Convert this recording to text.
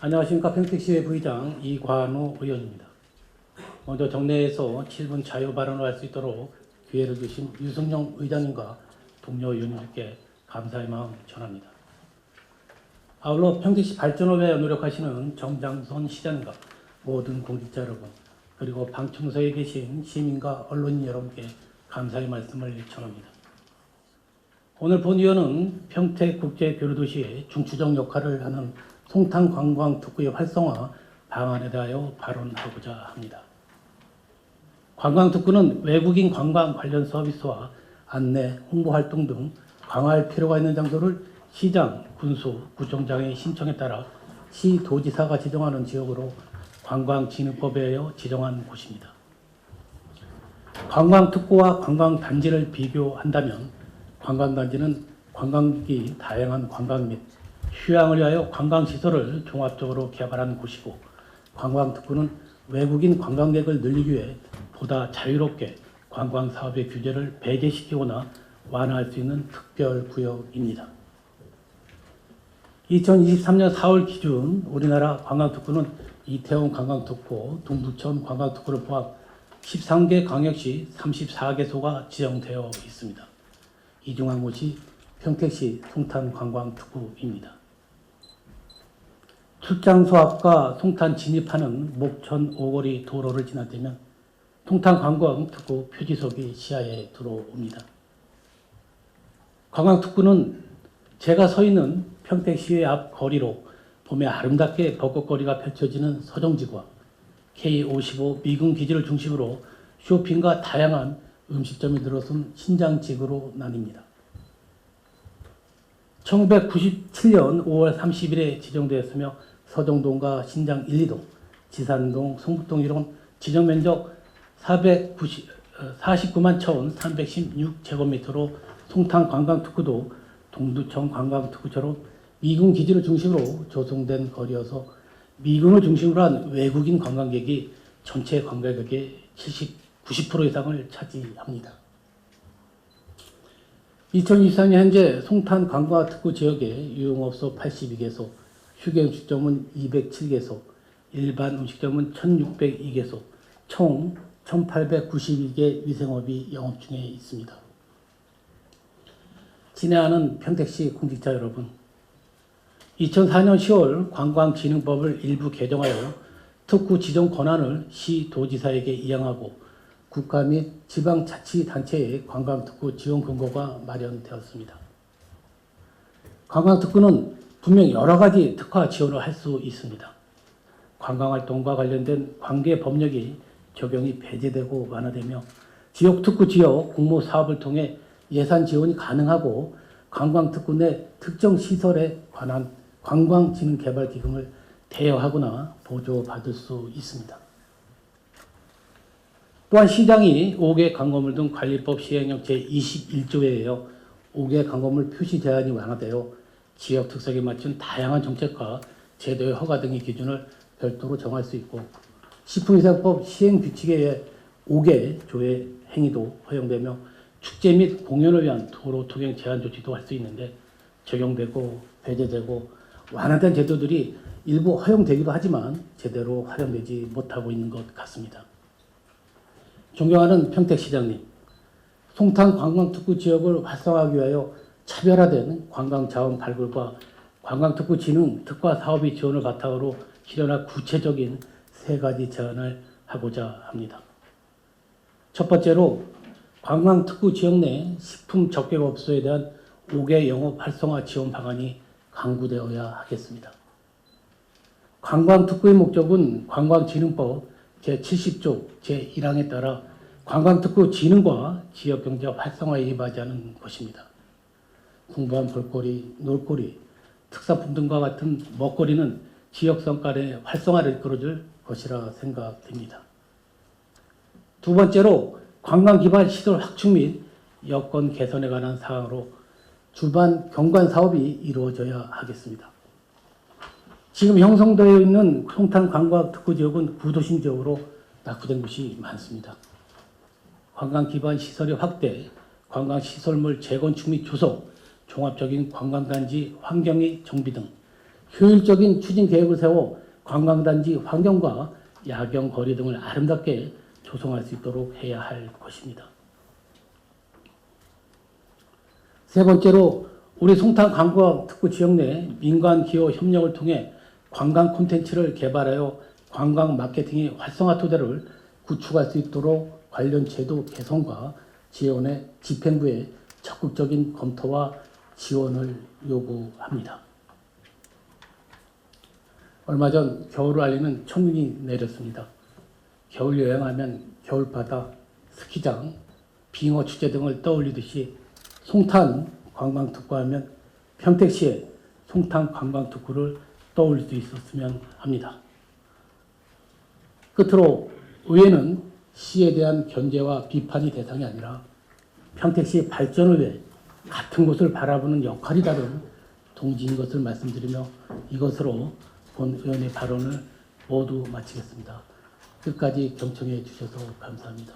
안녕하십니까. 평택시의 부의장 이관우 의원입니다. 먼저 정례에서 7분 자유 발언을 할 수 있도록 기회를 주신 유승용 의장님과 동료 의원님들께 감사의 마음 전합니다. 아울러 평택시 발전을 위해 노력하시는 정장선 시장과 모든 공직자 여러분, 그리고 방청소에 계신 시민과 언론인 여러분께 감사의 말씀을 전합니다. 오늘 본의원은 평택국제교류도시의 중추적 역할을 하는 송탄관광특구의 활성화 방안에 대하여 발언하고자 합니다. 관광특구는 외국인 관광 관련 서비스와 안내, 홍보활동 등 강화할 필요가 있는 장소를 시장, 군수, 구청장의 신청에 따라 시도지사가 지정하는 지역으로 관광진흥법에 의해 지정한 곳입니다. 관광특구와 관광단지를 비교한다면 관광단지는 관광객이 다양한 관광 및 휴양을 위하여 관광시설을 종합적으로 개발한 곳이고, 관광특구는 외국인 관광객을 늘리기 위해 보다 자유롭게 관광사업의 규제를 배제시키거나 완화할 수 있는 특별구역입니다. 2023년 4월 기준 우리나라 관광특구는 이태원 관광특구, 동두천 관광특구를 포함 13개 광역시 34개소가 지정되어 있습니다. 이 중 한 곳이 평택시 송탄관광특구입니다. 출장소 앞과 송탄 진입하는 목천 오거리 도로를 지나면 송탄관광특구 표지석이 시야에 들어옵니다. 관광특구는 제가 서 있는 평택시의 앞 거리로 봄에 아름답게 벚꽃거리가 펼쳐지는 서정지구와 K55 미군 기지를 중심으로 쇼핑과 다양한 음식점이 들어선 신장지구로 나뉩니다. 1997년 5월 30일에 지정되었으며 서정동과 신장 1, 2동, 지산동, 성북동 1호 지정면적 49만 1,316제곱미터로 송탄관광특구도 동두천 관광특구처럼 미군 기지를 중심으로 조성된 거리여서 미군을 중심으로 한 외국인 관광객이 전체 관광객의 90% 이상을 차지합니다. 2023년 현재 송탄관광특구 지역에 유흥업소 82개소, 휴게음식점은 207개소, 일반 음식점은 1602개소, 총 1892개 위생업이 영업 중에 있습니다. 친애하는 평택시 공직자 여러분, 2004년 10월 관광진흥법을 일부 개정하여 특구 지정 권한을 시도지사에게 이양하고 국가 및 지방자치단체의 관광특구 지원 근거가 마련되었습니다. 관광특구는 분명 여러 가지 특화 지원을 할 수 있습니다. 관광활동과 관련된 관계 법령이 적용이 배제되고 완화되며 지역특구 지역 공모사업을 통해 예산 지원이 가능하고 관광특구 내 특정 시설에 관한 관광진흥개발기금을 대여하거나 보조받을 수 있습니다. 또한 시장이 5개 광고물 등 관리법 시행령 제21조에 의해 5개 광고물 표시 제한이 완화되어 지역 특색에 맞춘 다양한 정책과 제도의 허가 등의 기준을 별도로 정할 수 있고, 식품위생법 시행규칙에 의해 5개 조의 행위도 허용되며 축제 및 공연을 위한 도로 통행 제한 조치도 할 수 있는데 적용되고 배제되고 완화된 제도들이 일부 허용되기도 하지만 제대로 활용되지 못하고 있는 것 같습니다. 존경하는 평택시장님, 송탄관광특구 지역을 활성화하기 위하여 차별화된 관광자원 발굴과 관광특구 진흥 특화 사업의 지원을 바탕으로 실현할 구체적인 3가지 제안을 하고자 합니다. 첫 번째로 관광특구 지역 내 식품 접객업소에 대한 5개 영업 활성화 지원 방안이 강구되어야 하겠습니다. 관광특구의 목적은 관광진흥법 제70조 제1항에 따라 관광특구 진흥과 지역경제 활성화에 임하자는 것입니다. 풍부한 볼거리, 놀거리, 특산품 등과 같은 먹거리는 지역성 간의 활성화를 이끌어줄 것이라 생각됩니다. 두 번째로 관광기반 시설 확충 및 여건 개선에 관한 사항으로 주반 경관 사업이 이루어져야 하겠습니다. 지금 형성되어 있는 송탄관광특구 지역은 구도심 지역으로 낙후된 곳이 많습니다. 관광 기반 시설의 확대, 관광시설물 재건축 및 조성, 종합적인 관광단지 환경의 정비 등 효율적인 추진 계획을 세워 관광단지 환경과 야경 거리 등을 아름답게 조성할 수 있도록 해야 할 것입니다. 세 번째로 우리 송탄 관광특구 지역 내 민간 기업 협력을 통해 관광 콘텐츠를 개발하여 관광 마케팅의 활성화 토대를 구축할 수 있도록 관련 제도 개선과 지원의 집행부의 적극적인 검토와 지원을 요구합니다. 얼마 전 겨울을 알리는 천문이 내렸습니다. 겨울 여행하면 겨울바다, 스키장, 빙어 축제 등을 떠올리듯이 송탄 관광특구 하면 평택시의 송탄 관광특구를 떠올릴 수 있었으면 합니다. 끝으로 의회는 시에 대한 견제와 비판이 대상이 아니라 평택시 발전을 위해 같은 곳을 바라보는 역할이다는 동지인 것을 말씀드리며 이것으로 본 의원의 발언을 모두 마치겠습니다. 끝까지 경청해 주셔서 감사합니다.